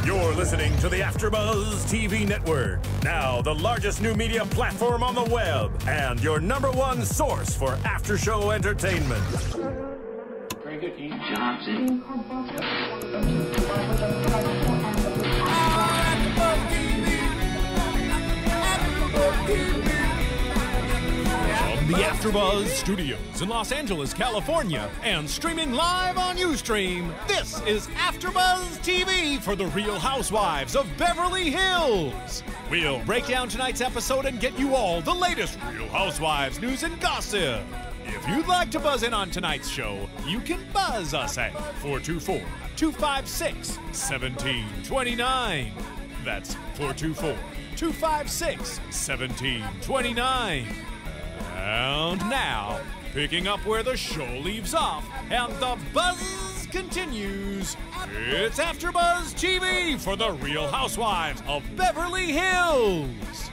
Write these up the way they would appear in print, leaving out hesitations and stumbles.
You're listening to the AfterBuzz TV network, now the largest new media platform on the web, and your #1 source for after-show entertainment. Very good, Dean. Johnson. From the AfterBuzz Studios in Los Angeles, California, and streaming live on Ustream, this is AfterBuzz TV for the Real Housewives of Beverly Hills. We'll break down tonight's episode and get you all the latest Real Housewives news and gossip. If you'd like to buzz in on tonight's show, you can buzz us at 424-256-1729. That's 424-256-1729. And now, picking up where the show leaves off and the buzz continues, it's AfterBuzz TV for the Real Housewives of Beverly Hills.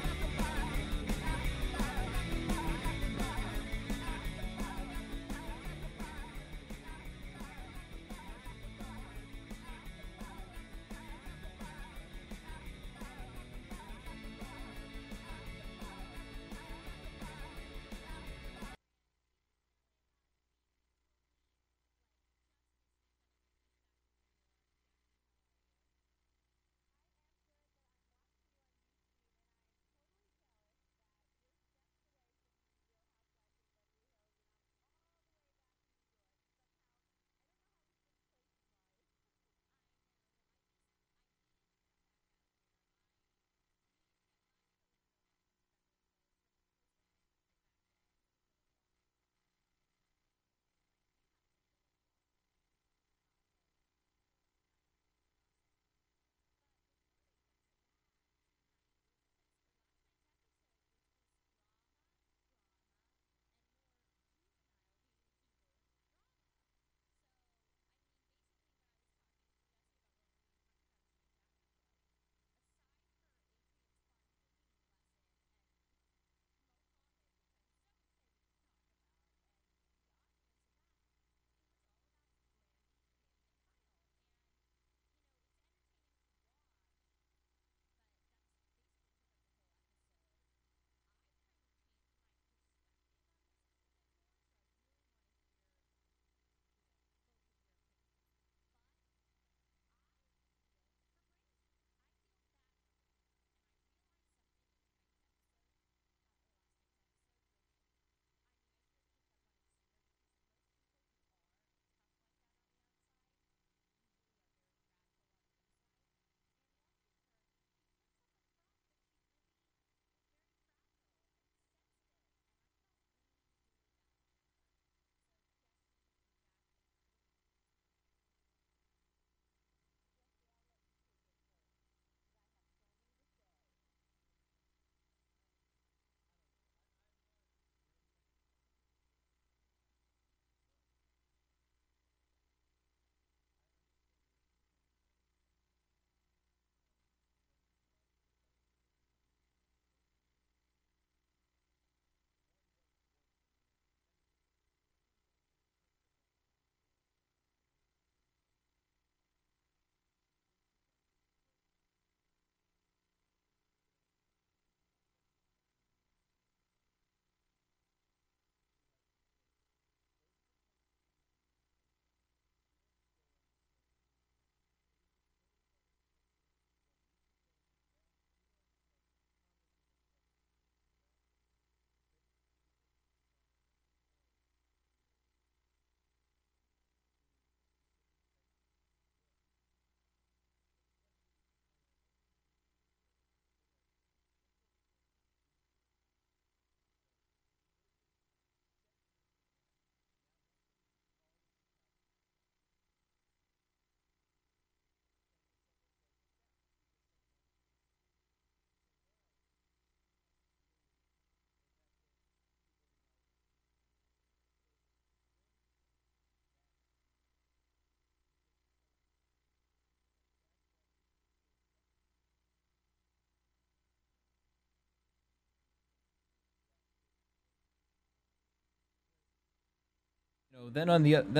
know, then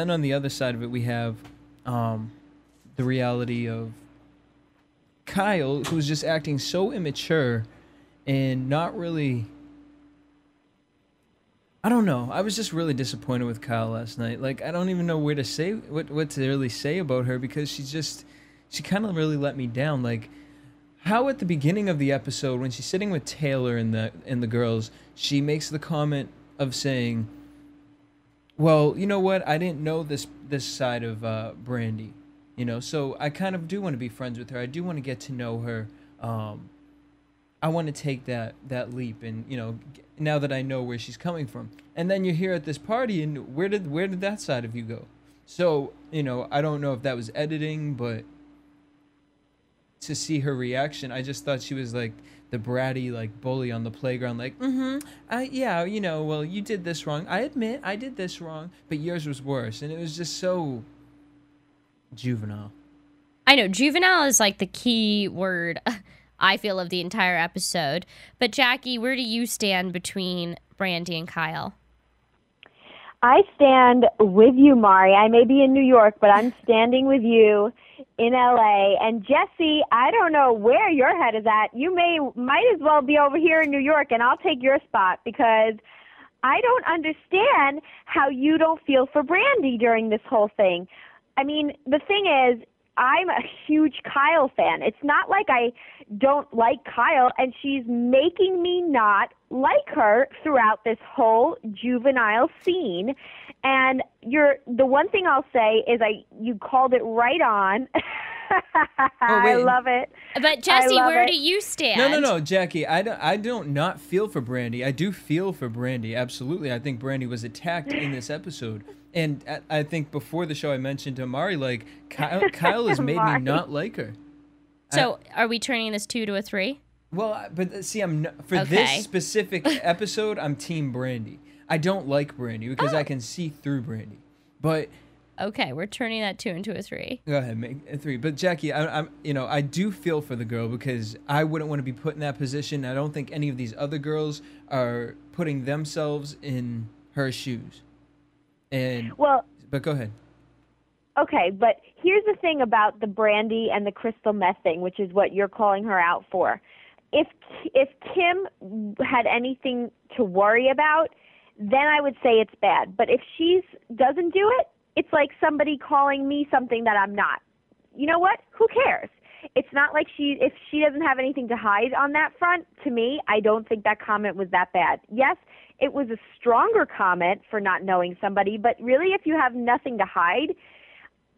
on the other side of it, we have the reality of Kyle, who's just acting so immature and not really... I don't know. I was just really disappointed with Kyle last night. Like, I don't even know where to say what to really say about her, because she kind of really let me down. Like, how at the beginning of the episode, when she's sitting with Taylor and the girls, she makes the comment of saying, well, you know what? I didn't know this side of Brandi, you know, so I kind of do want to be friends with her. I do want to get to know her. I want to take that leap, and, you know, now that I know where she's coming from. And then you're here at this party, and where did that side of you go? So, you know, I don't know if that was editing, but to see her reaction, I just thought she was like the bratty, like, bully on the playground, like, yeah, you know, well, you did this wrong. I admit I did this wrong, but yours was worse. And it was just so juvenile. I know, juvenile is like the key word, I feel, of the entire episode. But Jackie, where do you stand between Brandi and Kyle? I stand with you, Mari. I may be in New York, but I'm standing with you in LA. And Jesse, I don't know where your head is at. You might as well be over here in New York, and I'll take your spot, because I don't understand how you don't feel for Brandi during this whole thing. I mean, the thing is, I'm a huge Kyle fan. It's not like I don't like Kyle, and she's making me not like her throughout this whole juvenile scene. And the one thing I'll say is you called it right on. I love it. But Jesse, where do you stand? No, Jackie. I don't not feel for Brandi. I do feel for Brandi. Absolutely. I think Brandi was attacked in this episode. And I think before the show I mentioned to Mari, like, Kyle has made me not like her. So are we turning this 2 to a 3? Well, but see, this specific episode, I'm Team Brandi. I don't like Brandi because I can see through Brandi. But okay, we're turning that 2 into a 3. Go ahead, make a 3. But Jackie, I do feel for the girl, because I wouldn't want to be put in that position. I don't think any of these other girls are putting themselves in her shoes. But go ahead. Okay, but here's the thing about the Brandi and the crystal meth thing, which is what you're calling her out for. If Kim had anything to worry about, then I would say it's bad. But if she doesn't do it, it's like somebody calling me something that I'm not. You know what? Who cares? It's not like if she doesn't have anything to hide on that front, to me, I don't think that comment was that bad. Yes, it was a stronger comment for not knowing somebody, but really, if you have nothing to hide,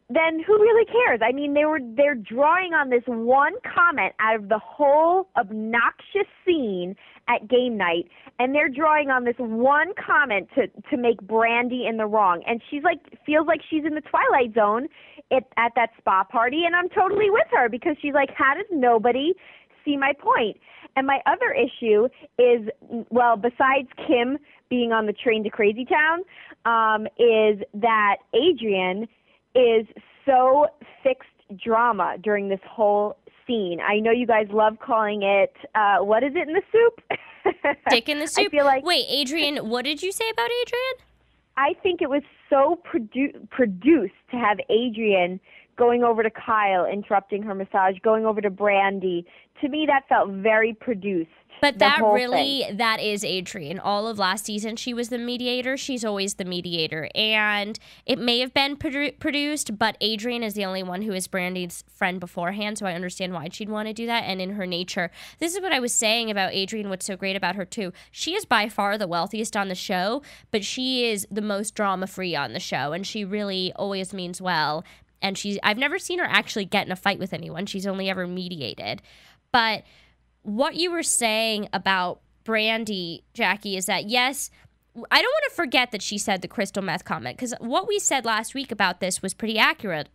then who really cares? I mean, they're drawing on this one comment out of the whole obnoxious scene at game night, and they're drawing on this one comment to make Brandi in the wrong. And she's like, feels like she's in the Twilight Zone at that spa party, and I'm totally with her, because she's like, how does nobody see my point? And my other issue is, well, besides Kim being on the train to Crazy Town, is that Adrienne is so fixed drama during this whole scene. I know you guys love calling it, what is it in the soup? Dick in the soup? I feel like, wait, Adrienne, what did you say about Adrienne? I think it was so produced to have Adrienne going over to Kyle, interrupting her massage, going over to Brandi. To me, that felt very produced. But that is Adrienne. All of last season, she was the mediator. She's always the mediator. And it may have been produced, but Adrienne is the only one who is Brandi's friend beforehand, so I understand why she'd want to do that. And in her nature, this is what I was saying about Adrienne, what's so great about her, too. She is by far the wealthiest on the show, but she is the most drama-free on the show, and she really always means well. And I've never seen her actually get in a fight with anyone. She's only ever mediated. But what you were saying about Brandi, Jackie, is that, yes, I don't want to forget that she said the crystal meth comment, because what we said last week about this was pretty accurate,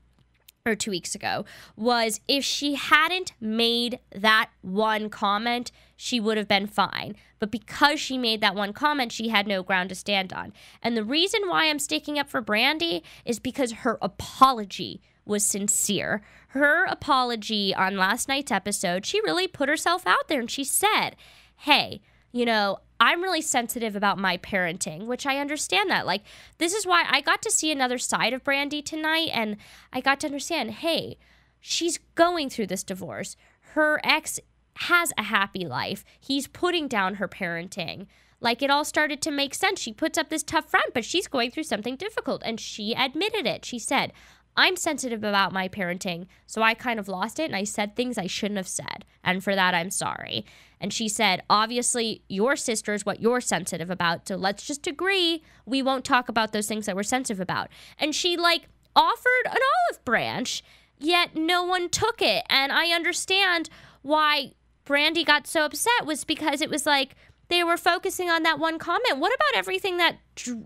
or 2 weeks ago, was if she hadn't made that one comment, she would have been fine. But because she made that one comment, she had no ground to stand on. And the reason why I'm sticking up for Brandi is because her apology was sincere. Her apology on last night's episode, she really put herself out there, and she said, hey, you know, I'm really sensitive about my parenting, which I understand that. Like, this is why I got to see another side of Brandi tonight, and I got to understand, hey, she's going through this divorce. her ex has a happy life. He's putting down her parenting. Like, it all started to make sense. She puts up this tough front, but she's going through something difficult, and she admitted it. She said, I'm sensitive about my parenting, so I kind of lost it, and I said things I shouldn't have said, and for that, I'm sorry. And she said, obviously, your sister is what you're sensitive about, so let's just agree we won't talk about those things that we're sensitive about. And she, like, offered an olive branch, yet no one took it. And I understand why Brandi got so upset, was because it was like they were focusing on that one comment. What about everything that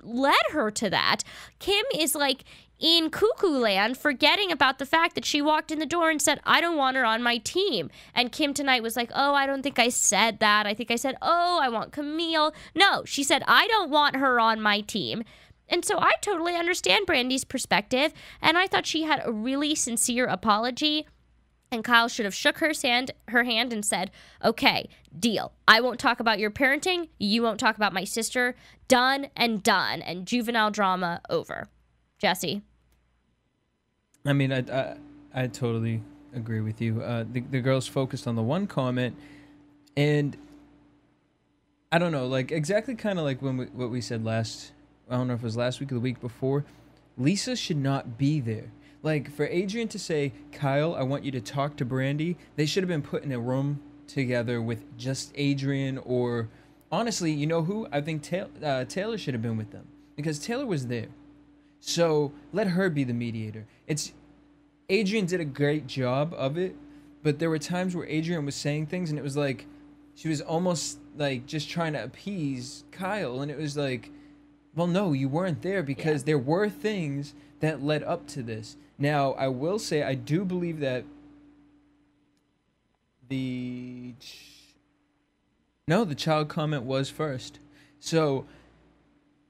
led her to that? Kim is like in cuckoo land, forgetting about the fact that she walked in the door and said, I don't want her on my team. And Kim tonight was like, oh, I don't think I said that. I think I said, oh, I want Camille. No, she said, I don't want her on my team. And so I totally understand Brandi's perspective, and I thought she had a really sincere apology. And Kyle should have shook her hand and said, okay, deal. I won't talk about your parenting. You won't talk about my sister. Done and done. And juvenile drama over. Jesse? I mean, I totally agree with you. The girls focused on the one comment, and I don't know, like exactly kind of like what we said last, I don't know if it was last week or the week before, Lisa should not be there. Like, for Adrienne to say, Kyle, I want you to talk to Brandi, they should have been put in a room together with just Adrienne, or honestly, you know who? I think Taylor should have been with them, because Taylor was there. So let her be the mediator. Adrienne did a great job of it, but there were times where Adrienne was saying things and it was like she was almost like just trying to appease Kyle, and it was like, well, no, you weren't there, because there were things that led up to this. Now, I will say I do believe that the child comment was first. So,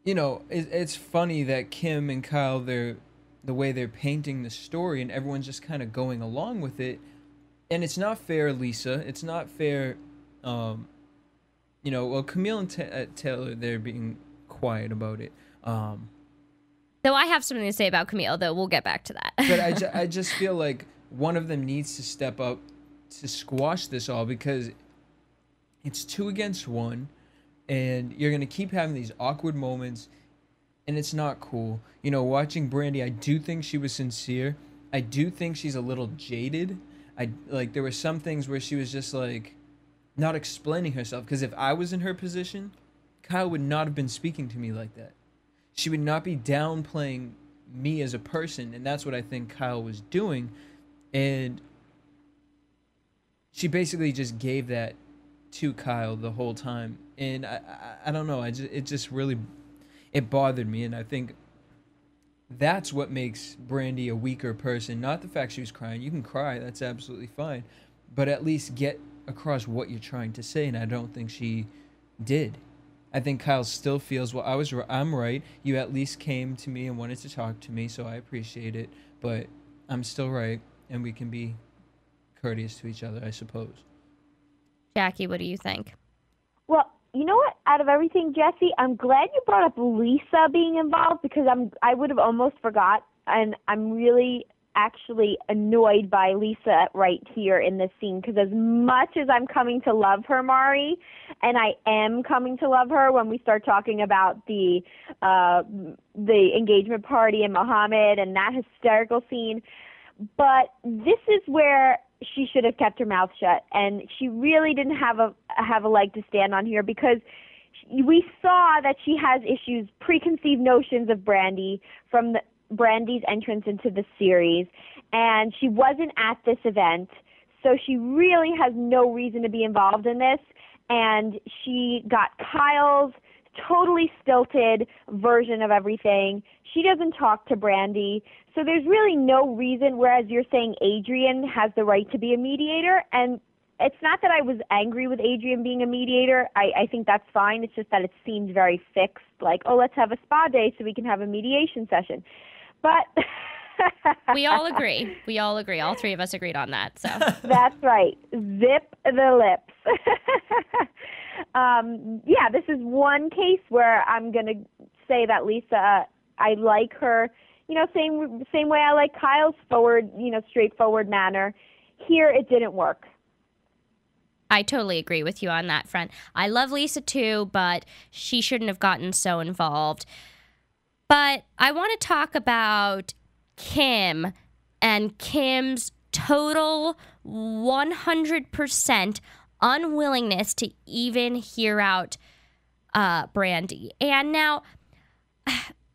you know, it's funny that Kim and Kyle, the way they're painting the story, and everyone's just kind of going along with it. And it's not fair, Lisa. It's not fair. Well, Camille and Taylor, they're being quiet about it. Though I have something to say about Camille, though we'll get back to that. But I just feel like one of them needs to step up to squash this all, because it's 2 against 1. And you're going to keep having these awkward moments, and it's not cool. You know, watching Brandi, I do think she was sincere. I do think she's a little jaded. There were some things where she was just, like, not explaining herself. Because if I was in her position, Kyle would not have been speaking to me like that. She would not be downplaying me as a person, and that's what I think Kyle was doing. And she basically just gave that to Kyle the whole time. And I don't know, it just really bothered me, and I think that's what makes Brandi a weaker person. Not the fact she was crying. You can cry, that's absolutely fine, but at least get across what you're trying to say, and I don't think she did. I think Kyle still feels, well, I'm right. You at least came to me and wanted to talk to me, so I appreciate it, but I'm still right, and we can be courteous to each other, I suppose. Jackie, what do you think? Well, you know what? Out of everything, Jesse, I'm glad you brought up Lisa being involved, because I would have almost forgot, and I'm really actually annoyed by Lisa right here in this scene, because as much as I'm coming to love her, Mari, and I am coming to love her when we start talking about the engagement party and Muhammad and that hysterical scene, but this is where she should have kept her mouth shut, and she really didn't have a leg to stand on here, because we saw that she has issues, preconceived notions of Brandi from Brandi's entrance into the series, and she wasn't at this event, so she really has no reason to be involved in this, and she got Kyle's totally stilted version of everything. She doesn't talk to Brandi, so there's really no reason, whereas you're saying Adrienne has the right to be a mediator, and it's not that I was angry with Adrienne being a mediator. I think that's fine. It's just that it seemed very fixed, like, oh, let's have a spa day so we can have a mediation session. But we all agree. All three of us agreed on that. So that's right. Zip the lips. Yeah, this is one case where I'm going to say that Lisa, I like her, same way I like Kyle's straightforward manner. Here, it didn't work. I totally agree with you on that front. I love Lisa too, but she shouldn't have gotten so involved. But I want to talk about Kim and Kim's total 100% unwillingness to even hear out Brandi. And now,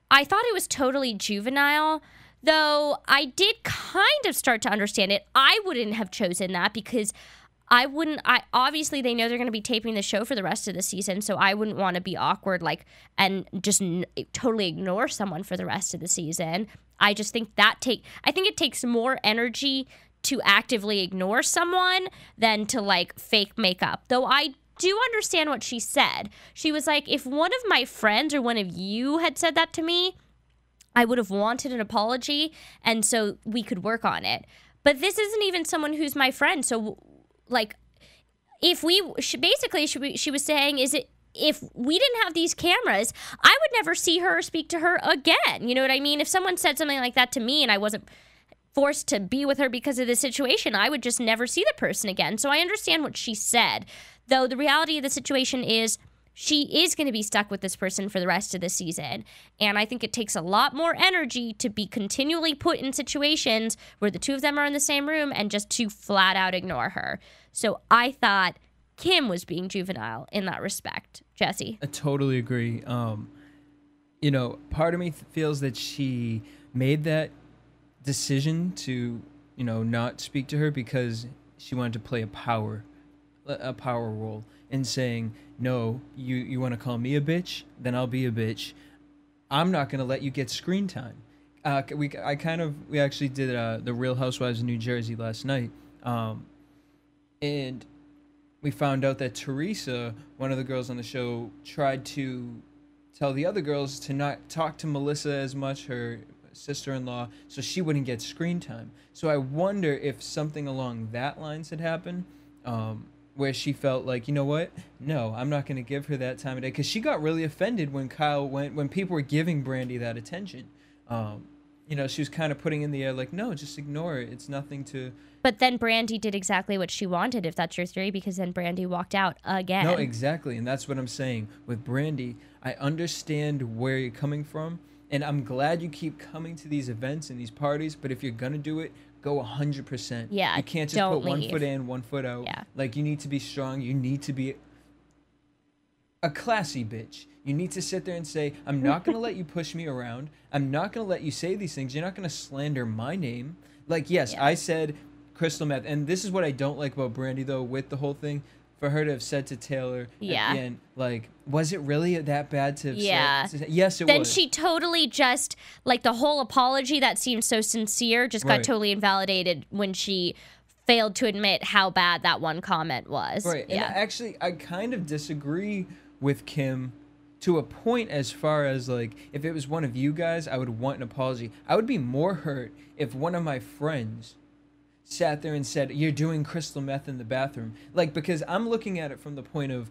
I thought it was totally juvenile, though I did kind of start to understand it. I wouldn't have chosen that because obviously they know they're going to be taping the show for the rest of the season, so I wouldn't want to be awkward and just totally ignore someone for the rest of the season. I just think I think it takes more energy to actively ignore someone than to fake makeup. Though I do understand what she said. She was like, if one of my friends or one of you had said that to me, I would have wanted an apology, and so we could work on it. But this isn't even someone who's my friend, so if she was saying, if we didn't have these cameras, I would never see her or speak to her again. You know what I mean? If someone said something like that to me and I wasn't forced to be with her because of the situation, I would just never see the person again. So I understand what she said, though the reality of the situation is she is going to be stuck with this person for the rest of the season. And I think it takes a lot more energy to be continually put in situations where the two of them are in the same room and just to flat out ignore her. So I thought Kim was being juvenile in that respect. Jesse? I totally agree. Part of me feels that she made that decision to, not speak to her because she wanted to play a power role in saying, no, you want to call me a bitch, then I'll be a bitch. I'm not going to let you get screen time. We actually did the Real Housewives of New Jersey last night, and we found out that Teresa, one of the girls on the show, tried to tell the other girls to not talk to Melissa as much, her sister-in-law, so she wouldn't get screen time. So I wonder if something along that lines had happened, where she felt like, you know what? No, I'm not going to give her that time of day, because she got really offended when when people were giving Brandi that attention. She was kind of putting in the air like, no, just ignore it. It's nothing to... But then Brandi did exactly what she wanted, if that's your theory, because then Brandi walked out again. No, exactly, and that's what I'm saying. With Brandi, I understand where you're coming from, and I'm glad you keep coming to these events and these parties, but if you're going to do it, go 100%. Yeah, you can't just put one foot in, 1 foot out. Yeah. You need to be strong. You need to be a classy bitch. You need to sit there and say, I'm not going to let you push me around. I'm not going to let you say these things. You're not going to slander my name. Yes, yeah. I said crystal meth. And this is what I don't like about Brandi, though, with the whole thing. For her to have said to Taylor at the end, was it really that bad to have said? Yes, it was. Then she totally just, the whole apology that seemed so sincere just got totally invalidated when she failed to admit how bad that one comment was. Right. Yeah. And actually, I kind of disagree with Kim to a point, as far as if it was one of you guys, I would want an apology. I would be more hurt if one of my friends sat there and said, you're doing crystal meth in the bathroom. Because I'm looking at it from the point of,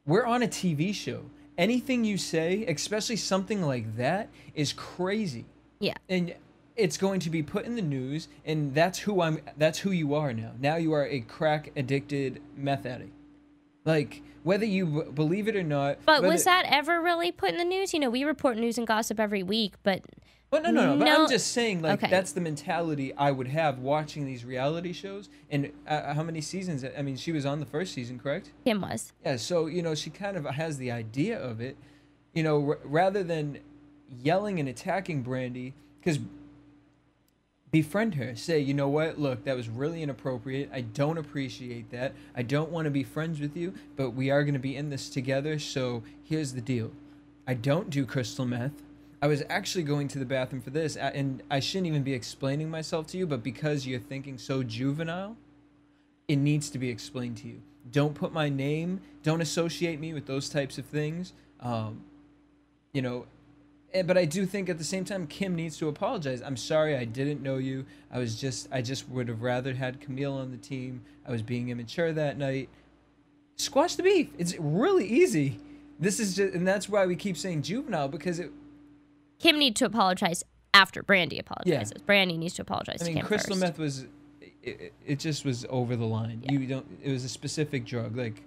we're on a TV show. Anything you say, especially something like that, is crazy. Yeah. And it's going to be put in the news, and that's who you are now. Now you are a crack addicted meth addict. Whether you believe it or not. But was that ever really put in the news? We report news and gossip every week, but... Well, no. But I'm just saying, that's the mentality I would have watching these reality shows. And how many seasons? I mean, she was on the first season, correct? Kim was. Yeah, so, she kind of has the idea of it. Rather than yelling and attacking Brandi, because befriend her. Say, you know what? Look, that was really inappropriate. I don't appreciate that. I don't want to be friends with you, but we are going to be in this together, so here's the deal. I don't do crystal meth. I was actually going to the bathroom for this, and I shouldn't even be explaining myself to you, but because you're thinking so juvenile, it needs to be explained to you. Don't put my name, don't associate me with those types of things. But I do think at the same time, Kim needs to apologize. I'm sorry, I didn't know you. I just would have rather had Camille on the team. I was being immature that night. Squash the beef. It's really easy. And that's why we keep saying juvenile, because Kim needs to apologize after Brandi apologizes. Yeah. Brandi needs to apologize to Kim crystal first. meth was, it just was over the line. Yeah. You don't. It was a specific drug. Like,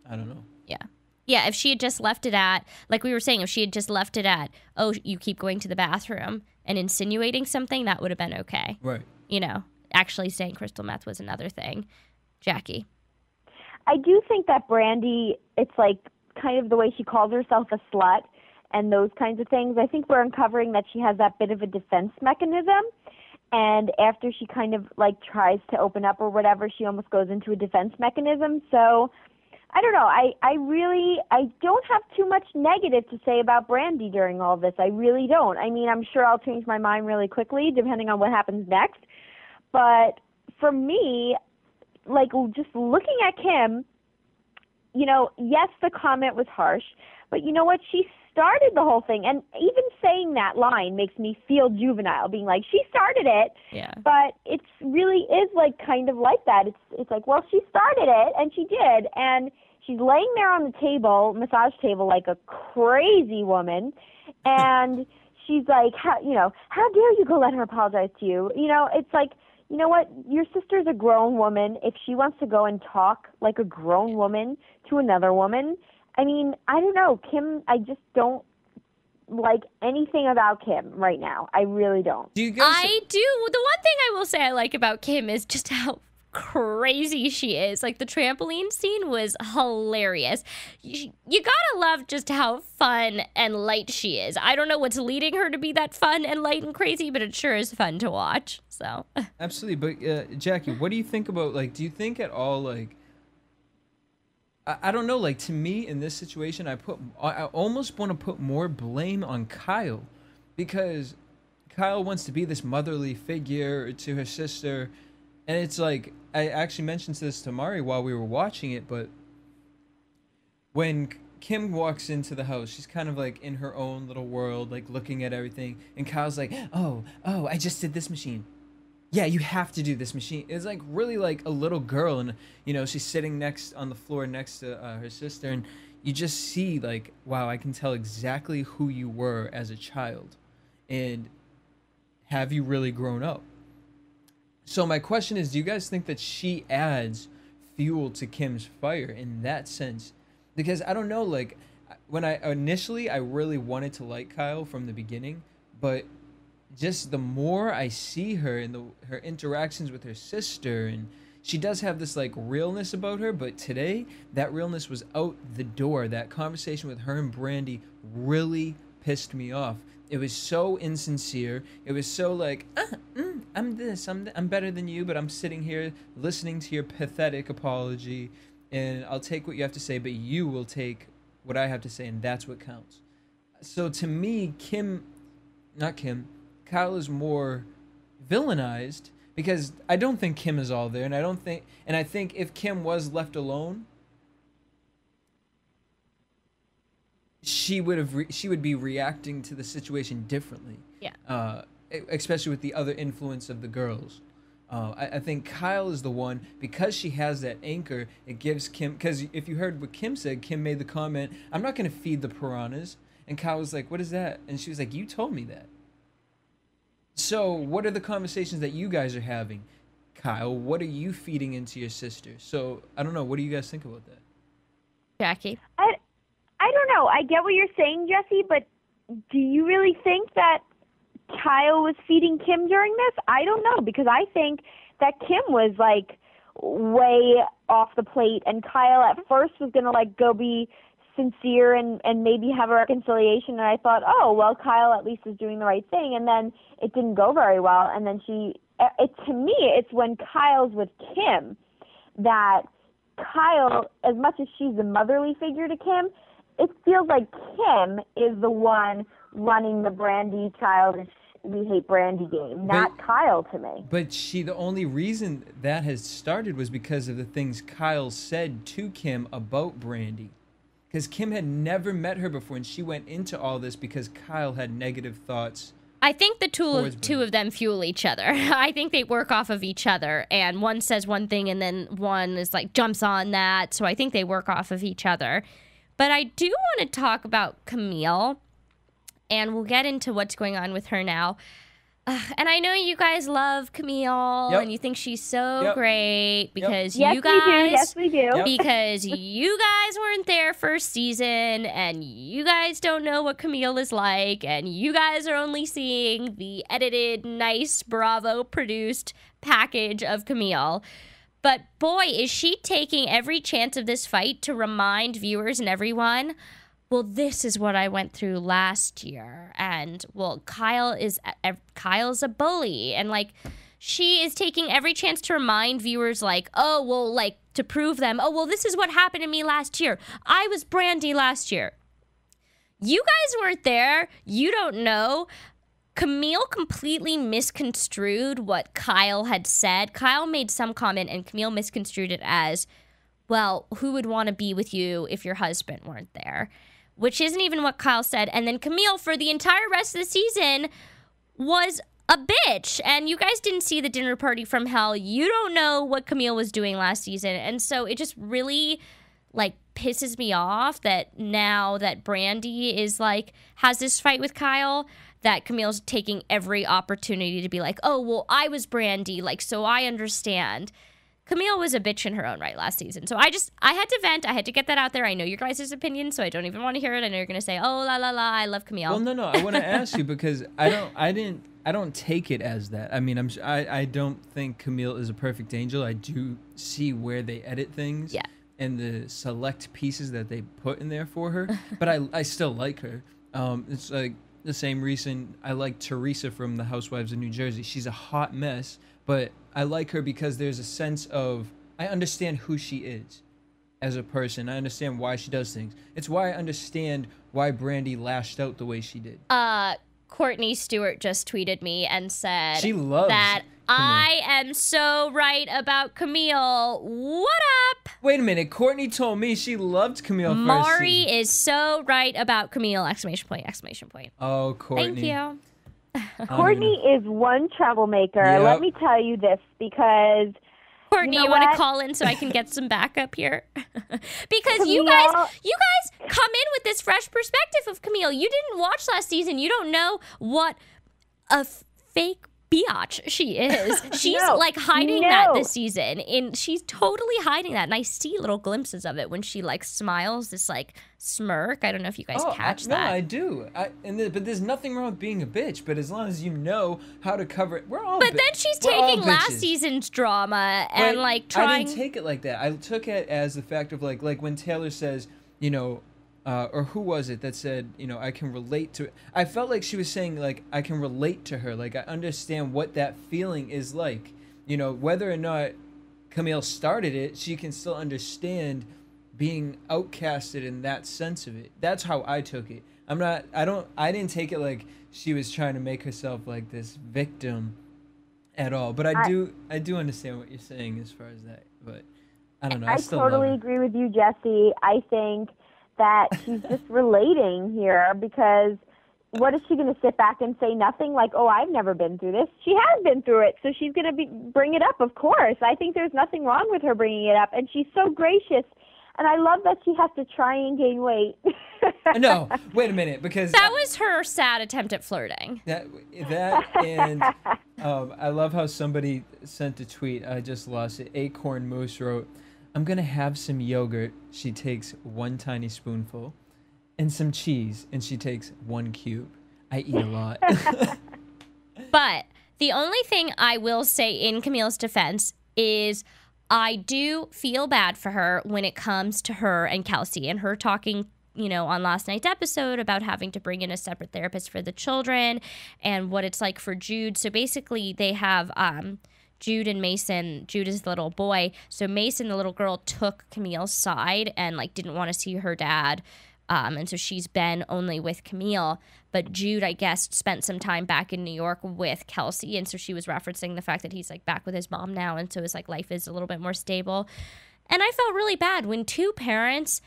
I don't know. Yeah. Yeah, if she had just left it at, like we were saying, if she had just left it at, oh, you keep going to the bathroom and insinuating something, that would have been okay. Right. You know, actually saying crystal meth was another thing. Jackie. I do think that Brandi, it's like kind of the way she calls herself a slut and those kinds of things. I think we're uncovering that she has that bit of a defense mechanism. And after she kind of like tries to open up or whatever, she almost goes into a defense mechanism. So I don't know. I don't have too much negative to say about Brandi during all this. I really don't. I mean, I'm sure I'll change my mind really quickly depending on what happens next. But for me, like just looking at Kim, you know, yes, the comment was harsh, but you know what? She started the whole thing. And even saying that line makes me feel juvenile, being like, she started it. Yeah. But it really is like kind of like that. It's like, well, she started it, and she did. And she's laying there on the table, massage table, like a crazy woman. And she's like, how dare you go let her apologize to you? You know, it's like, you know what? Your sister's a grown woman. If she wants to go and talk like a grown woman to another woman, I mean, I don't know. Kim, I just don't like anything about Kim right now. I really don't. I do. The one thing I will say I like about Kim is just how crazy she is. Like, the trampoline scene was hilarious. You gotta love just how fun and light she is. I don't know what's leading her to be that fun and light and crazy, but it sure is fun to watch. So Absolutely. But Jackie, what do you think about, like, do you think at all, like, I don't know, like, to me in this situation, I almost want to put more blame on Kyle, because Kyle wants to be this motherly figure to her sister, and it's like, I actually mentioned this to Mari while we were watching it, but when Kim walks into the house, she's kind of like in her own little world, like looking at everything, and Kyle's like, oh, I just did this machine. Yeah, you have to do this machine. It's like really like a little girl, and you know, she's sitting on the floor next to her sister, and you just see like, wow, I can tell exactly who you were as a child, and have you really grown up? So my question is, do you guys think that she adds fuel to Kim's fire in that sense? Because I don't know, like, when I really wanted to like Kyle from the beginning, but just the more I see her and her interactions with her sister, and she does have this like realness about her, but today that realness was out the door. That conversation with her and Brandi really pissed me off. It was so insincere. It was so like, I'm better than you, but I'm sitting here listening to your pathetic apology, and I'll take what you have to say, but you will take what I have to say, and that's what counts. So to me, Kyle is more villainized, because I don't think Kim is all there, and I think if Kim was left alone, she would be reacting to the situation differently. yeah. Especially with the other influence of the girls. I think Kyle is the one, because she has that anchor, it gives Kim, because if you heard what Kim said, Kim made the comment, I'm not going to feed the piranhas. And Kyle was like, what is that? And she was like, you told me that. So what are the conversations that you guys are having? Kyle, what are you feeding into your sister? So I don't know. What do you guys think about that? Jackie? I don't know. I get what you're saying, Jesse, but do you really think that Kyle was feeding Kim during this? I don't know, because I think that Kim was like way off the plate, and Kyle at first was going to like go be sincere and maybe have a reconciliation, and I thought, oh, well, Kyle at least is doing the right thing, and then it didn't go very well, and then to me, it's when Kyle's with Kim that Kyle, as much as she's the motherly figure to Kim, it feels like Kim is the one running the Brandi childish we hate Brandi game, not Kyle to me. But the only reason that has started was because of the things Kyle said to Kim about Brandi. Because Kim had never met her before, and she went into all this because Kyle had negative thoughts. I think the two of them fuel each other. I think they work off of each other, and one says one thing and then one is like jumps on that. So I think they work off of each other. But I do want to talk about Camille, and we'll get into what's going on with her now. And I know you guys love Camille Yep. and you think she's so Yep. great because Yes, you guys we do. Yes, we do. Yep. because you guys weren't there first season and you guys don't know what Camille is like and you guys are only seeing the edited, nice, Bravo produced package of Camille. But boy, is she taking every chance of this fight to remind viewers and everyone, well, this is what I went through last year. And, well, Kyle's a bully. And, like, she is taking every chance to remind viewers, like, oh, well, like, to prove them, oh, well, this is what happened to me last year. I was Brandi last year. You guys weren't there. You don't know. Camille completely misconstrued what Kyle had said. Kyle made some comment and Camille misconstrued it as, well, who would want to be with you if your husband weren't there? Which isn't even what Kyle said. And then Camille, for the entire rest of the season, was a bitch. And you guys didn't see the dinner party from hell. You don't know what Camille was doing last season. And so it just really, like, pisses me off that now that Brandi is, like, has this fight with Kyle, that Camille's taking every opportunity to be like, oh, well, I was Brandi, like, so I understand. Camille was a bitch in her own right last season. So I had to vent. I had to get that out there. I know your guys' opinion, so I don't even want to hear it. I know you're going to say, oh, la, la, la, I love Camille. Well, no, I want to ask you because I don't take it as that. I mean, I don't think Camille is a perfect angel. I do see where they edit things. Yeah. And the select pieces that they put in there for her. But I still like her. It's like the same reason I like Teresa from the Housewives of New Jersey. She's a hot mess, but I like her because there's a sense of, I understand who she is as a person. I understand why she does things. It's why I understand why Brandi lashed out the way she did. Courtney Stewart just tweeted me and said She loves that Camille. I am so right about Camille. What up? Wait a minute. Courtney told me she loved Camille first Mari season. is so right about Camille! Exclamation point! Exclamation point! Oh, Courtney. Thank you. Courtney is one troublemaker. Yep. Let me tell you this because Courtney, you know you want to what? call in so I can get some backup here? Because Camille- you guys come in with this fresh perspective of Camille. You didn't watch last season. You don't know what a fake biatch she is. She's No, like hiding that no. this season. And she's totally hiding that. And I see little glimpses of it when she like smiles, this like smirk. I don't know if you guys catch No, that. I do. But there's nothing wrong with being a bitch. But as long as you know how to cover it, we're all. But then she's we're all taking last bitches. season's drama and But like I trying. didn't take it like that. I took it as the fact of like when Taylor says, you know, or who was it that said, you know, I can relate to it. I felt like she was saying like I can relate to her. Like I understand what that feeling is like. You know, whether or not Camille started it, she can still understand being outcasted in that sense of it. That's how I took it. I didn't take it like she was trying to make herself like this victim at all. But I do understand what you're saying as far as that. But I don't know. I still totally love her. agree with you, Jesse. I think that she's just relating here because what is she going to sit back and say nothing like, oh, I've never been through this? She has been through it, so she's going to bring it up, of course. I think there's nothing wrong with her bringing it up, and she's so gracious. And I love that she has to try and gain weight. No, wait a minute, because That was her sad attempt at flirting. that and I love how somebody sent a tweet. I just lost it. Acorn Moose wrote, "I'm gonna have some yogurt." She takes one tiny spoonful, and some cheese, and she takes one cube. I eat a lot. But the only thing I will say in Camille's defense is I do feel bad for her when it comes to her and Kelsey and her talking, you know, on last night's episode about having to bring in a separate therapist for the children and what it's like for Jude. So basically they have Jude and Mason. Jude is the little boy. So Mason, the little girl, took Camille's side and like didn't want to see her dad. And so she's been only with Camille. But Jude, I guess, spent some time back in New York with Kelsey. And so she was referencing the fact that he's like back with his mom now. And so his like life is a little bit more stable. And I felt really bad when two parents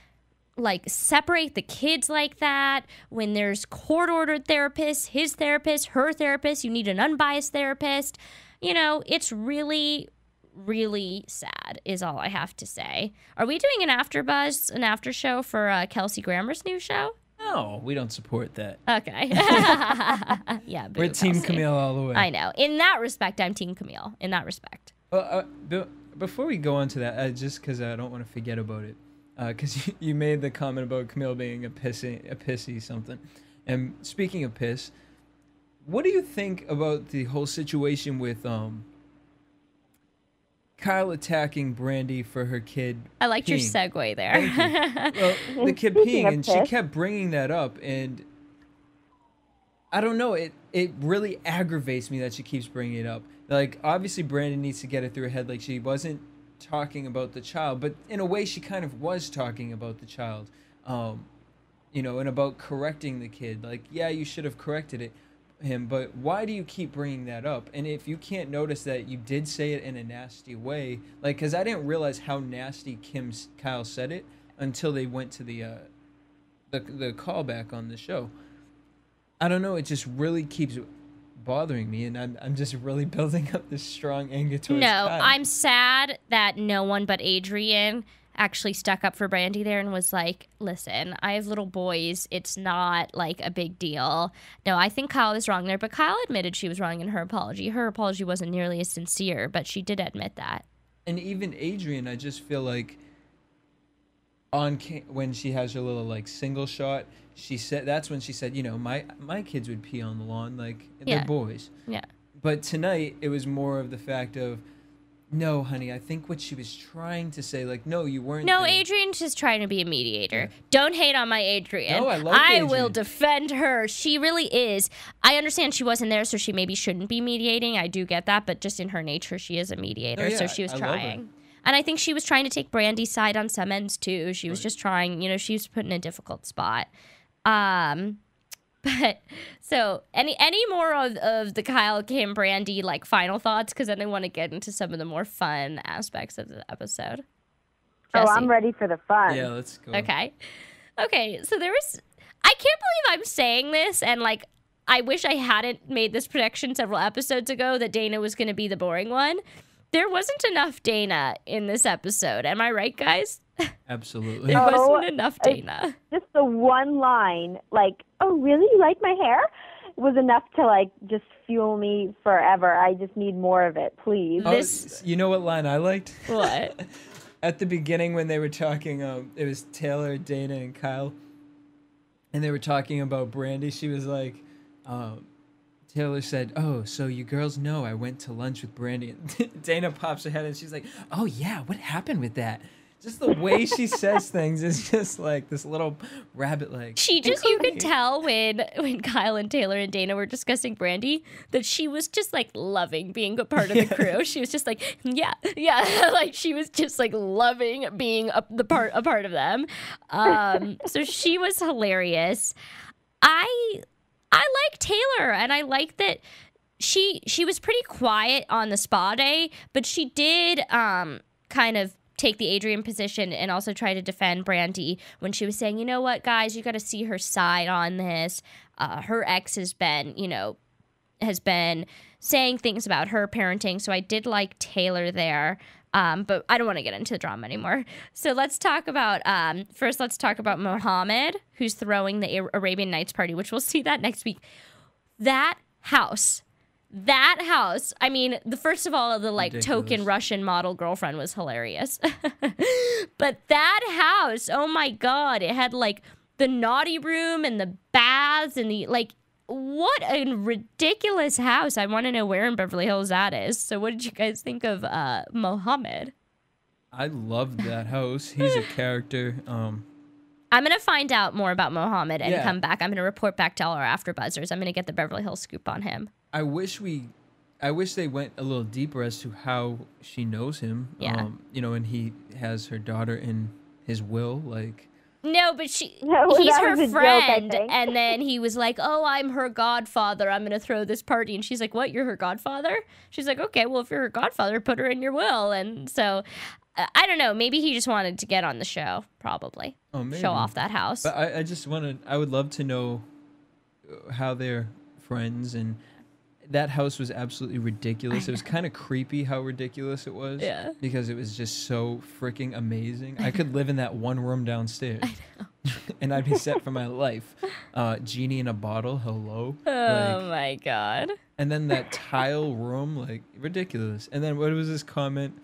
like separate the kids like that, when there's court-ordered therapists, his therapist, her therapist, you need an unbiased therapist. You know, it's really, really sad is all I have to say. Are we doing an AfterBuzz, an after show for Kelsey Grammer's new show? No, we don't support that. Okay. Yeah, We're Team Kelsey. Camille all the way. I know. In that respect, I'm Team Camille. In that respect. Before we go on to that, just because I don't want to forget about it, because you made the comment about Camille being a pissy something. And speaking of piss, what do you think about the whole situation with Kyle attacking Brandi for her kid? I liked your peeing? segue there. Thank you. Well, the kid Speaking peeing, of and she piss. kept bringing that up, and I don't know, it really aggravates me that she keeps bringing it up. Like, obviously Brandi needs to get it through her head, like she wasn't talking about the child, but in a way she kind of was talking about the child, you know, and about correcting the kid. Like, yeah, you should have corrected him, but why do you keep bringing that up? And if you can't notice that you did say it in a nasty way, like, because I didn't realize how nasty Kyle said it until they went to the callback on the show. I don't know, it just really keeps bothering me, and I'm just really building up this strong anger towards No, Kyle. I'm sad that no one but Adrienne actually stuck up for Brandi there and was like, listen, I have little boys. It's not like a big deal. No, I think Kyle was wrong there, but Kyle admitted she was wrong in her apology. Her apology wasn't nearly as sincere, but she did admit that. And even Adrienne, I just feel like when she has her little like single shot, that's when she said, you know, my kids would pee on the lawn, like Yeah. they're boys. Yeah. But tonight it was more of the fact of, no, honey, I think what she was trying to say, like, no, you weren't. No, there. Adrienne's just trying to be a mediator. Don't hate on my Adrienne. No, I like I Adrienne. will defend her. She really is. I understand she wasn't there, so she maybe shouldn't be mediating. I do get that, but just in her nature, she is a mediator, Oh, yeah, so she was I love her. trying. And I think she was trying to take Brandi's side on some ends, too. She was just trying, you know, she was put in a difficult spot. But so any more of the Kyle Kim Brandi like final thoughts, because then I want to get into some of the more fun aspects of the episode. Oh, Jesse? I'm ready for the fun. Yeah, let's go. Okay, so I can't believe I'm saying this, and like I wish I hadn't made this prediction several episodes ago that Dana was going to be the boring one. There wasn't enough Dana in this episode. Am I right, guys? Absolutely. There Oh, wasn't enough Dana. Just the one line, like, oh, really? You like my hair? Was enough to, like, just fuel me forever. I just need more of it, please. Oh, This- you know what line I liked? What? At the beginning when they were talking, it was Taylor, Dana, and Kyle, and they were talking about Brandi. She was like, Taylor said, "Oh, so you girls know I went to lunch with Brandi." And Dana pops her head and she's like, "Oh yeah, what happened with that?" Just the way she says things is just like this little rabbit leg. You could tell when Kyle and Taylor and Dana were discussing Brandi that she was just like loving being a part of the crew. She was just like, yeah, like she was just like loving being a part of them. So she was hilarious. I like Taylor, and I like that she was pretty quiet on the spa day, but she did kind of take the Adrienne position and also try to defend Brandi when she was saying, you know what, guys, you got to see her side on this. Her ex has been saying things about her parenting, so I did like Taylor there. But I don't want to get into the drama anymore. So let's talk about, let's talk about Mohammed, who's throwing the Arabian Nights party, which we'll see that next week. That house, I mean, first of all, the like Ridiculous. token Russian model girlfriend was hilarious. But that house, oh my God, it had like the naughty room and the baths and the like, what a ridiculous house. I want to know where in Beverly Hills that is. So what did you guys think of Mohammed? I loved that house. He's a character. I'm going to find out more about Mohammed and Yeah. come back. I'm going to report back to all our AfterBuzzers. I'm going to get the Beverly Hills scoop on him. I wish they went a little deeper as to how she knows him. Yeah. You know, and he has her daughter in his will, like. No, but No, he's that her was a joke, friend. I think. And then he was like, oh, I'm her godfather. I'm going to throw this party. And she's like, what? You're her godfather? She's like, okay, well, if you're her godfather, put her in your will. And so, I don't know. Maybe he just wanted to get on the show, probably. Oh, maybe. Show off that house. But I would love to know how they're friends, and that house was absolutely ridiculous. It was kind of creepy how ridiculous it was. Yeah. Because it was just so freaking amazing. I could live in that one room downstairs. and I'd be set for my life. Genie in a bottle, hello. Oh my God. And then that tile room, like, ridiculous. And then what was his comment?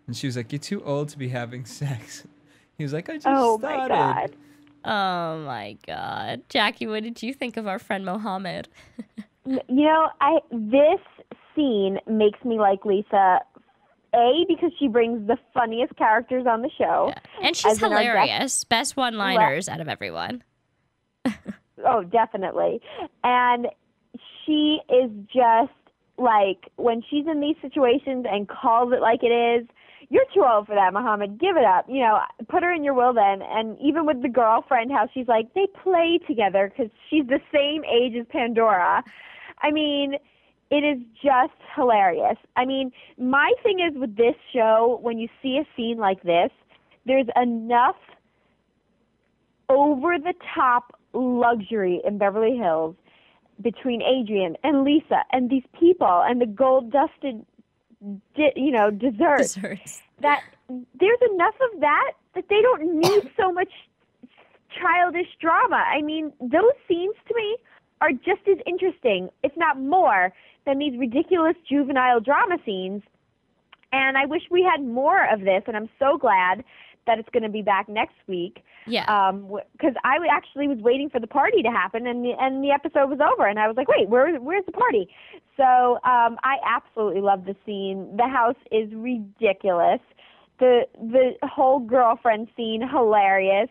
And she was like, "You're too old to be having sex." He was like, "I just started." My God. Oh my God. Jackie, what did you think of our friend Mohammed? This scene makes me like Lisa, because she brings the funniest characters on the show. Yeah. And she's hilarious. Best one-liners out of everyone. Oh, definitely. And she is just like, when she's in these situations and calls it like it is, you're too old for that, Muhammad. Give it up. Put her in your will then. And even with the girlfriend, how she's like, they play together because she's the same age as Pandora. I mean, it is just hilarious. I mean, my thing is with this show, when you see a scene like this, there's enough over-the-top luxury in Beverly Hills between Adrienne and Lisa and these people and the gold-dusted desserts. That there's enough of that they don't need so much childish drama. I mean, those scenes to me are just as interesting, if not more, than these ridiculous juvenile drama scenes. And I wish we had more of this, and I'm so glad that it's going to be back next week. Yeah. Because I actually was waiting for the party to happen, and the episode was over, and I was like, wait, where's the party? So I absolutely love the scene. The house is ridiculous. The whole girlfriend scene, hilarious.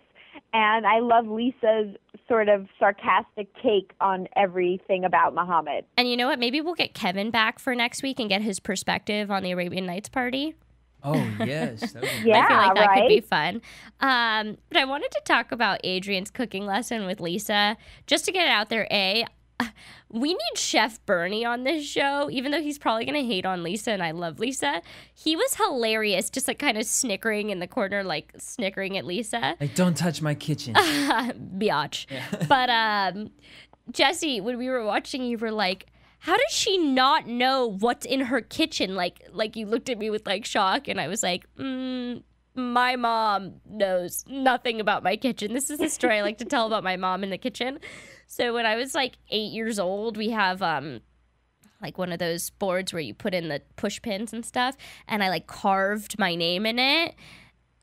And I love Lisa's sort of sarcastic take on everything about Muhammad. And you know what? Maybe we'll get Kevin back for next week and get his perspective on the Arabian Nights party. Oh, yes. That would be Yeah, I feel like that right? could be fun. But I wanted to talk about Adrienne's cooking lesson with Lisa. Just to get it out there, we need Chef Bernie on this show, even though he's probably going to hate on Lisa, and I love Lisa. He was hilarious, just like kind of snickering in the corner, like snickering at Lisa. Like, don't touch my kitchen. Biatch. Yeah. But Jesse, when we were watching, you were like, how does she not know what's in her kitchen? Like you looked at me with like shock, and I was like, my mom knows nothing about my kitchen. This is the story I like to tell about my mom in the kitchen. So when I was like 8 years old, we have like one of those boards where you put in the push pins and stuff, and I like carved my name in it.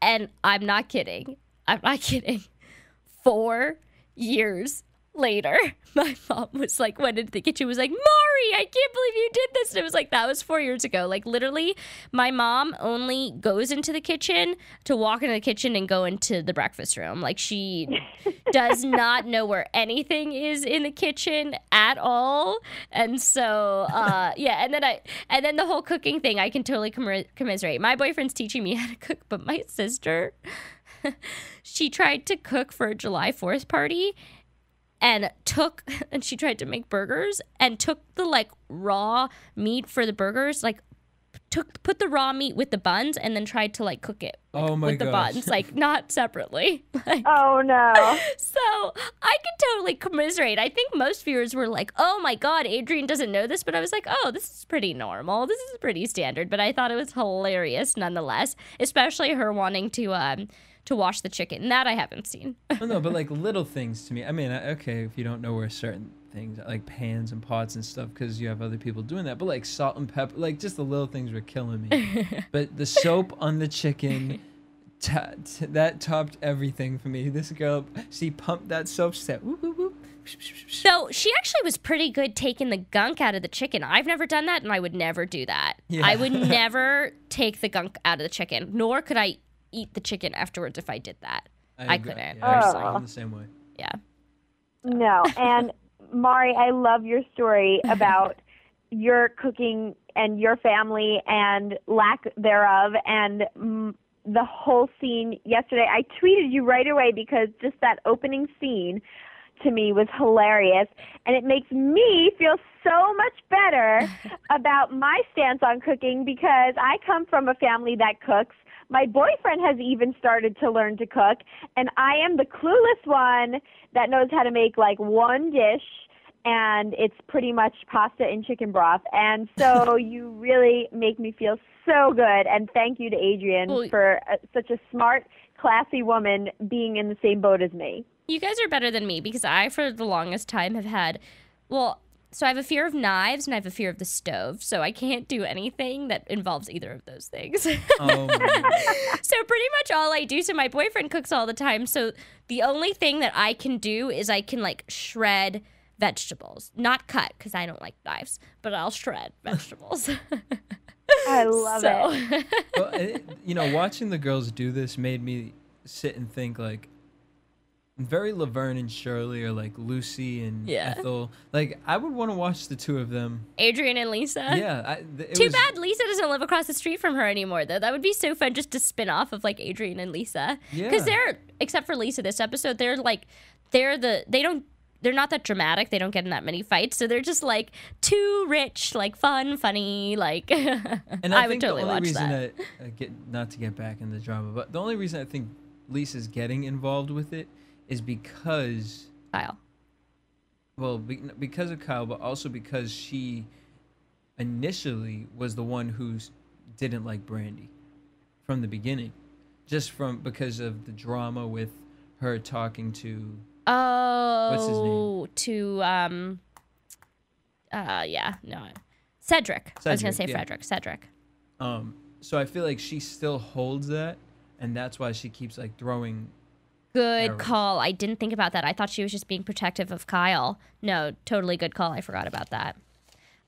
And I'm not kidding. 4 years later, my mom was like, went into the kitchen, was like, Mari, I can't believe you did this. And it was like, that was 4 years ago. Like, literally, my mom only goes into the kitchen to walk into the kitchen and go into the breakfast room. Like, she does not know where anything is in the kitchen at all. And so, yeah, and then the whole cooking thing, I can totally commiserate. My boyfriend's teaching me how to cook, but my sister, she tried to cook for a July 4th party, and she tried to make burgers and took the like raw meat for the burgers, like put the raw meat with the buns and then tried to like cook it with the buns, like not separately. Like, oh no. So I can totally commiserate. I think most viewers were like, oh my God, Adrienne doesn't know this. But I was like, oh, this is pretty normal. This is pretty standard. But I thought it was hilarious nonetheless, especially her wanting to wash the chicken. That I haven't seen. Well, no, but like little things to me. I mean, okay, if you don't know where certain things, like pans and pots and stuff, because you have other people doing that. But like salt and pepper, like just the little things were killing me. But the soap on the chicken, that topped everything for me. This girl, she pumped that soap, she said, whoop, whoop, whoop. So she actually was pretty good taking the gunk out of the chicken. I've never done that, and I would never do that. Yeah. I would never take the gunk out of the chicken, nor could I eat the chicken afterwards if I did that. I couldn't. Yeah, I'm the same way. Yeah. No, and Mari, I love your story about your cooking and your family and lack thereof, and the whole scene yesterday. I tweeted you right away because just that opening scene to me was hilarious, and it makes me feel so much better about my stance on cooking because I come from a family that cooks. My boyfriend has even started to learn to cook, and I am the clueless one that knows how to make like one dish, and it's pretty much pasta and chicken broth. And so you really make me feel so good, and thank you to Adrienne for such a smart, classy woman being in the same boat as me. You guys are better than me because I, for the longest time, have had, so I have a fear of knives and I have a fear of the stove. So I can't do anything that involves either of those things. Oh, So pretty much all I do, so my boyfriend cooks all the time. So the only thing that I can do is I can like shred vegetables. Not cut because I don't like knives, but I'll shred vegetables. I love it. Well, watching the girls do this made me sit and think like, very Laverne and Shirley, or like Lucy and Ethel. Like, I would want to watch the two of them. Adrienne and Lisa. Yeah. Too bad Lisa doesn't live across the street from her anymore, though. That would be so fun just to spin off of like Adrienne and Lisa. Yeah. Because except for Lisa this episode, they're not that dramatic. They don't get in that many fights. So they're just like too rich, like fun, funny, like. And I would totally watch reason that. Not to get back in the drama, but the only reason I think Lisa's getting involved with it is because Kyle. Well, because of Kyle, but also because she initially was the one who didn't like Brandi from the beginning, because of the drama with her talking to what's his name? Cedric. I was gonna say Frederick. Cedric. So I feel like she still holds that, and that's why she keeps like throwing. Good call. I didn't think about that. I thought she was just being protective of Kyle. No, totally good call. I forgot about that.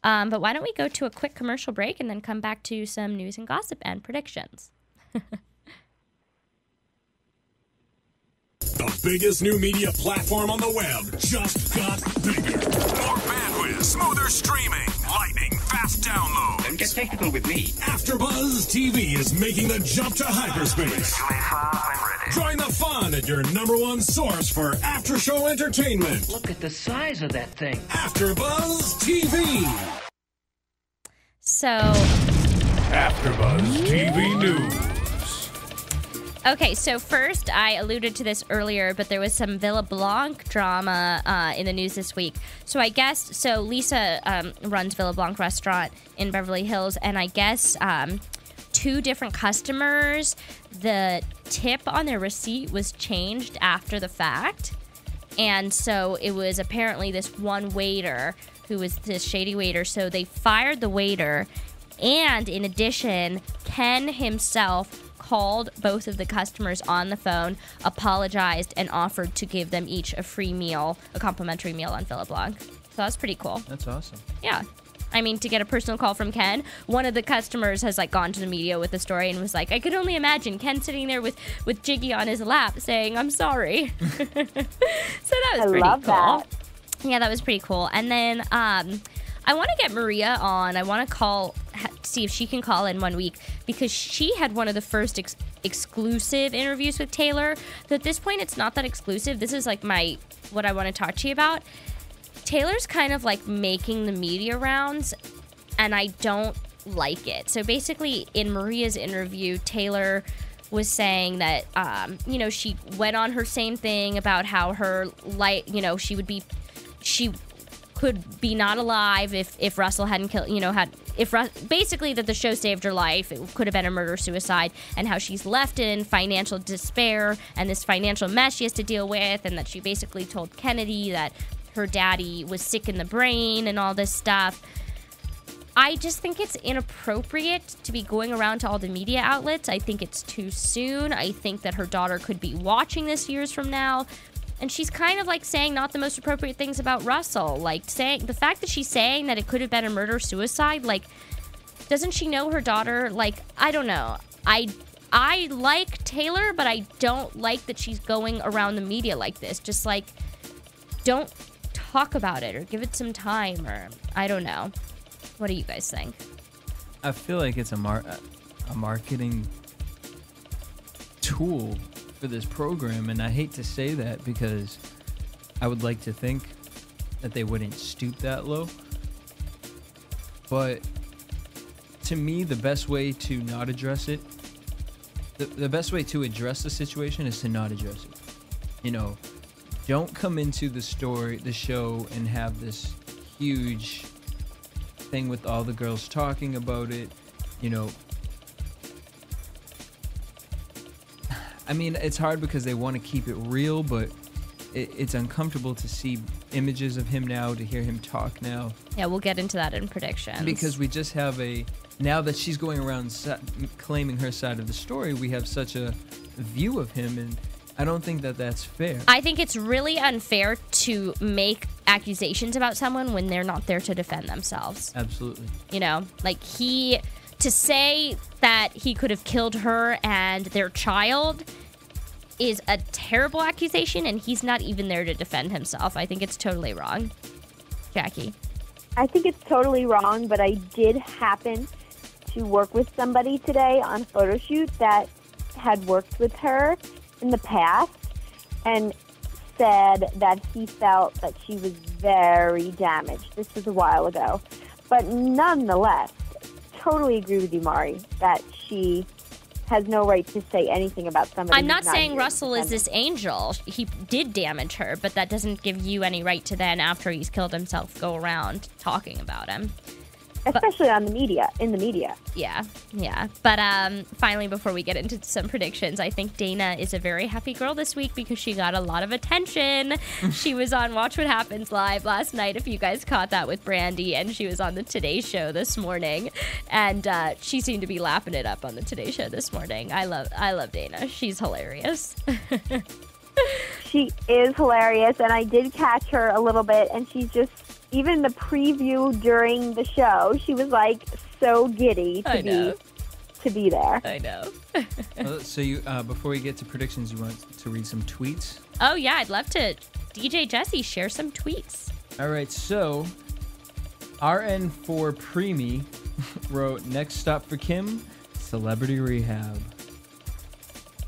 But why don't we go to a quick commercial break and then come back to some news and gossip and predictions. The biggest new media platform on the web just got bigger. More bandwidth, smoother streaming, lightning fast download. Don't get technical with me. AfterBuzz TV is making the jump to hyperspace. Join the fun at your #1 source for after-show entertainment. Look at the size of that thing. AfterBuzz TV. So, AfterBuzz TV News. okay, so first, I alluded to this earlier, but there was some Villa Blanc drama in the news this week. So I guess, Lisa runs Villa Blanc restaurant in Beverly Hills, and I guess two different customers, the tip on their receipt was changed after the fact. And so it was apparently this one waiter who was this shady waiter. So they fired the waiter. And in addition, Ken himself called both of the customers on the phone, apologized, and offered to give them each a free meal, a complimentary meal on Villa Blanc. So that's pretty cool. That's awesome. Yeah. I mean, to get a personal call from Ken, one of the customers has like gone to the media with the story and was like, I could only imagine Ken sitting there with Jiggy on his lap saying, I'm sorry. So that was pretty cool. That. Yeah, that was pretty cool. And then I want to get Maria on. I want to see if she can call in 1 week, because she had one of the first exclusive interviews with Taylor. So at this point, it's not that exclusive. This is like what I want to talk to you about. Taylor's kind of like making the media rounds, and I don't like it. So basically, in Maria's interview, Taylor was saying that, she went on her same thing about how her she could be not alive if Russell hadn't killed, basically that the show saved her life. It could have been a murder-suicide, and how she's left in financial despair and this financial mess she has to deal with, and that she basically told Kennedy that her daddy was sick in the brain and all this stuff. I just think it's inappropriate to be going around to all the media outlets. I think it's too soon. I think that her daughter could be watching this years from now. And she's kind of like saying not the most appropriate things about Russell. Like saying the fact that she's saying that it could have been a murder-suicide, like, doesn't she know her daughter? Like, I don't know. I like Taylor, but I don't like that she's going around the media like this. Just like, don't talk about it or give it some time, or I don't know. What do you guys think? I feel like it's a marketing tool for this program, and I hate to say that because I would like to think that they wouldn't stoop that low. But to me, the best way to not address it, the best way to address the situation is to not address it. Don't come into the show, and have this huge thing with all the girls talking about it. I mean, it's hard because they want to keep it real, but it's uncomfortable to see images of him now, to hear him talk now. Yeah, we'll get into that in predictions. Because we just have now that she's going around claiming her side of the story, we have such a view of him, and I don't think that that's fair. I think it's really unfair to make accusations about someone when they're not there to defend themselves. Absolutely. You know, like to say that he could have killed her and their child is a terrible accusation, and he's not even there to defend himself. I think it's totally wrong. Jackie? I think it's totally wrong, but I did happen to work with somebody today on a photo shoot that had worked with her in the past and said that he felt that she was very damaged. This was a while ago. But nonetheless, totally agree with you, Mari, that she has no right to say anything about somebody. I'm not saying Russell is this angel. He did damage her, but that doesn't give you any right to then, after he's killed himself, go around talking about him. Especially in the media. Yeah. But finally, before we get into some predictions, I think Dana is a very happy girl this week because she got a lot of attention. She was on Watch What Happens Live last night, if you guys caught that, with Brandi, and she was on the Today Show this morning, and she seemed to be lapping it up on the Today Show this morning. I love Dana. She's hilarious. She is hilarious, and I did catch her a little bit, and she's just, even the preview during the show, she was like so giddy to be there. I know. So you, before we get to predictions, you want to read some tweets? Oh yeah, I'd love to. DJ Jesse, share some tweets. All right, so RN4 Preemie wrote, "Next stop for Kim, Celebrity Rehab."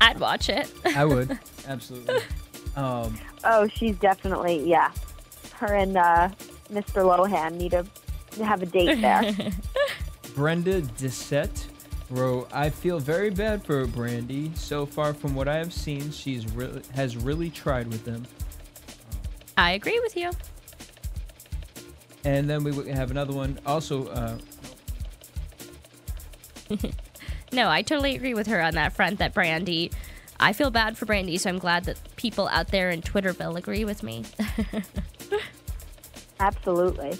I'd watch it. I would, absolutely. Oh, she's definitely, yeah. Her and Mr. Lohan need to have a date there. Brenda Dissette wrote, "I feel very bad for Brandi. So far from what I have seen, has really tried with them." I agree with you. And then we have another one. Also, no, I totally agree with her on that front, that Brandi. I feel bad for Brandi, so I'm glad that people out there in Twitterville agree with me. Absolutely.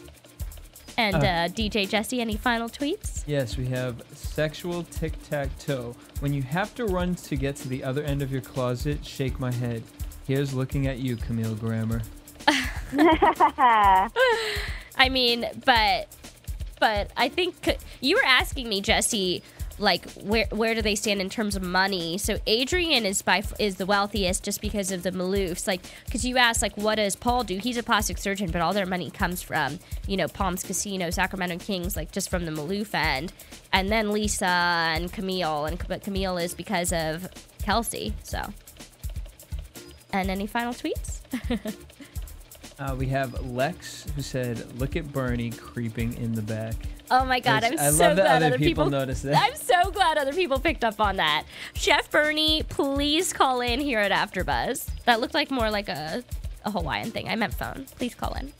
And DJ Jesse, any final tweets? Yes, we have Sexual Tic-Tac-Toe. "When you have to run to get to the other end of your closet, shake my head. Here's looking at you, Camille Grammer." I mean, but I think you were asking me, Jesse, like where do they stand in terms of money? So Adrienne is the wealthiest just because of the Maloofs. Like, because you asked, like, what does Paul do? He's a plastic surgeon, but all their money comes from, Palms Casino, Sacramento Kings, like just from the Maloof end. And then Lisa and Camille, but Camille is because of Kelsey. So, and any final tweets? We have Lex, who said, "Look at Bernie creeping in the back." Oh my God, I I'm so love that glad other people noticed that. I'm so glad other people picked up on that. Chef Bernie, please call in here at AfterBuzz. That looked like more like a Hawaiian thing. I meant phone. Please call in.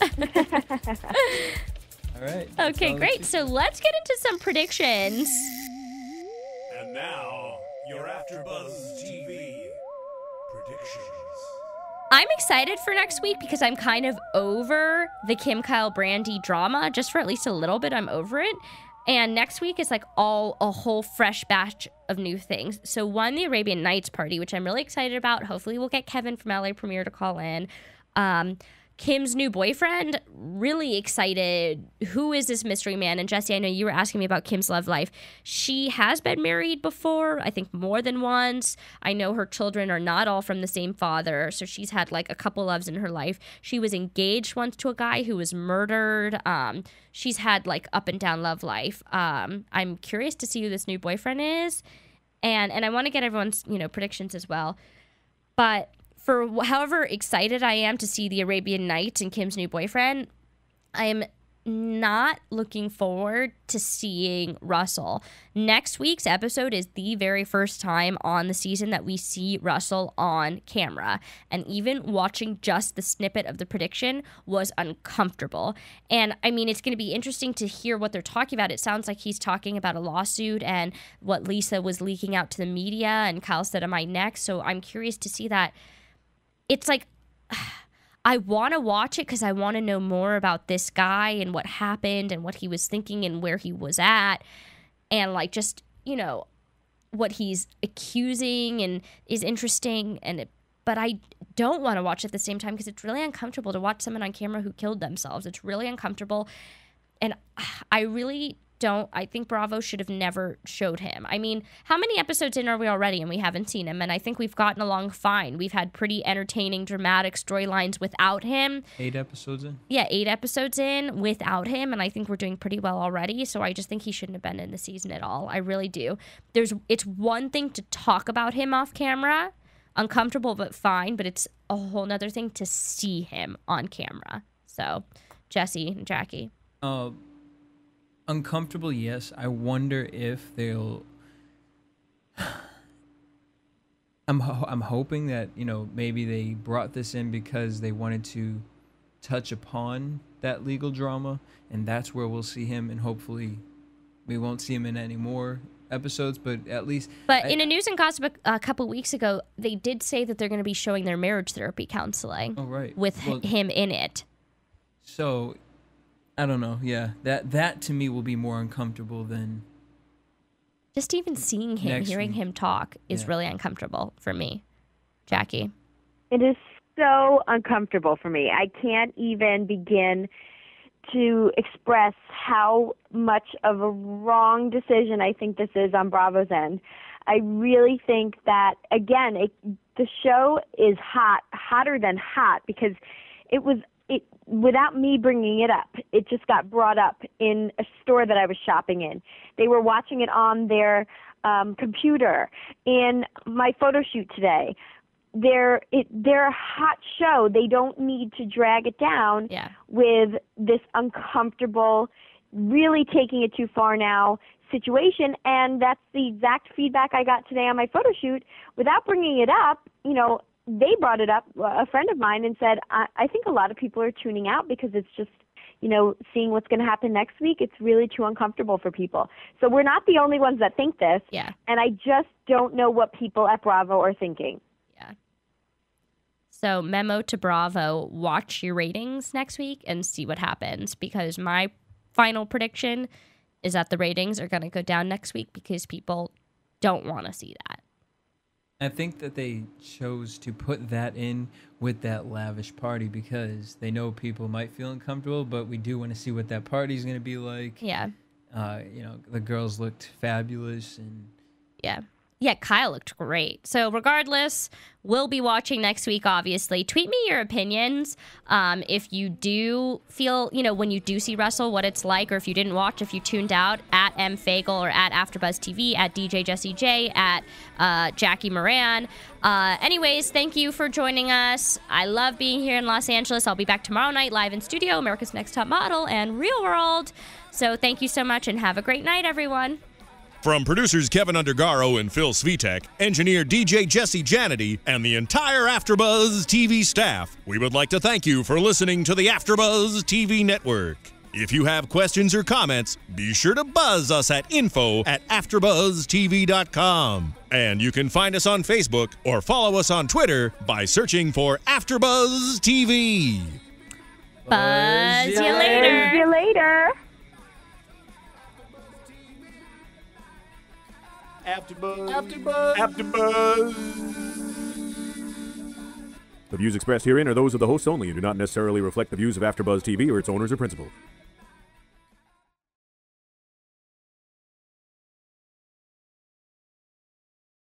All right. Okay, great. So let's get into some predictions. And now, your AfterBuzz TV predictions. I'm excited for next week because I'm kind of over the Kim, Kyle, Brandi drama. Just for at least a little bit, I'm over it. And next week is like a whole fresh batch of new things. So one, the Arabian Nights party, which I'm really excited about. Hopefully we'll get Kevin from LA Premiere to call in. Kim's new boyfriend, really excited. Who is this mystery man? And Jesse, I know you were asking me about Kim's love life. She has been married before, I think more than once. I know her children are not all from the same father, so she's had like a couple loves in her life. She was engaged once to a guy who was murdered. She's had like up and down love life. I'm curious to see who this new boyfriend is. And I want to get everyone's, predictions as well. But for however excited I am to see the Arabian Nights and Kim's new boyfriend, I am not looking forward to seeing Russell. Next week's episode is the very first time on the season that we see Russell on camera. And even watching just the snippet of the prediction was uncomfortable. And I mean, it's going to be interesting to hear what they're talking about. It sounds like he's talking about a lawsuit and what Lisa was leaking out to the media. And Kyle said, am I next? So I'm curious to see that. It's like, I want to watch it because I want to know more about this guy and what happened and what he was thinking and where he was at. And like, just, you know, what he's accusing and is interesting. But I don't want to watch it at the same time because it's really uncomfortable to watch someone on camera who killed themselves. It's really uncomfortable. And I really don't. I think Bravo should have never showed him. I mean, how many episodes in are we already and we haven't seen him? And I think we've gotten along fine. We've had pretty entertaining, dramatic storylines without him. 8 episodes in? Yeah, 8 episodes in without him, and I think we're doing pretty well already. So I just think he shouldn't have been in the season at all. I really do. It's one thing to talk about him off camera, uncomfortable but fine, but it's a whole nother thing to see him on camera. So, Jesse and Jackie. Uncomfortable, yes. I wonder if they'll. I'm hoping that, you know, maybe they brought this in because they wanted to touch upon that legal drama, and that's where we'll see him, and hopefully we won't see him in any more episodes, but at least. But in a news and gossip a couple weeks ago, they did say that they're going to be showing their marriage therapy counseling. Oh, right. With him in it. So, I don't know. Yeah, that to me will be more uncomfortable than just even seeing him, hearing him talk is really uncomfortable for me. Jackie. It is so uncomfortable for me. I can't even begin to express how much of a wrong decision I think this is on Bravo's end. I really think that, again, the show is hotter than hot, because it without me bringing it up, it just got brought up in a store that I was shopping in. They were watching it on their computer. In my photo shoot today, they're a hot show. They don't need to drag it down with this uncomfortable, really taking it too far now situation. And that's the exact feedback I got today on my photo shoot. Without bringing it up, you know, they brought it up, a friend of mine, and said, I think a lot of people are tuning out because it's just, you know, seeing what's going to happen next week. It's really too uncomfortable for people. So we're not the only ones that think this. Yeah. And I just don't know what people at Bravo are thinking. Yeah. So memo to Bravo, watch your ratings next week and see what happens, because my final prediction is that the ratings are going to go down next week because people don't want to see that. I think that they chose to put that in with that lavish party because they know people might feel uncomfortable, but we do want to see what that party's going to be like. Yeah. You know, the girls looked fabulous. And Yeah, Kyle looked great. So regardless, we'll be watching next week, obviously. Tweet me your opinions. If you do feel, you know, when you do see Russell, what it's like, or if you didn't watch, if you tuned out, at M Fagel or at AfterBuzz TV, at DJ Jessie J, at Jackie Miranne. Anyways, thank you for joining us. I love being here in Los Angeles. I'll be back tomorrow night live in studio, America's Next Top Model, and Real World. So thank you so much, and have a great night, everyone. From producers Kevin Undergaro and Phil Svitek, engineer DJ Jesse Janity, and the entire AfterBuzz TV staff, we would like to thank you for listening to the AfterBuzz TV network. If you have questions or comments, be sure to buzz us at info@AfterBuzzTV.com. And you can find us on Facebook or follow us on Twitter by searching for AfterBuzz TV. Buzz you later. See you later. AfterBuzz. The views expressed herein are those of the hosts only and do not necessarily reflect the views of AfterBuzz TV or its owners or principals.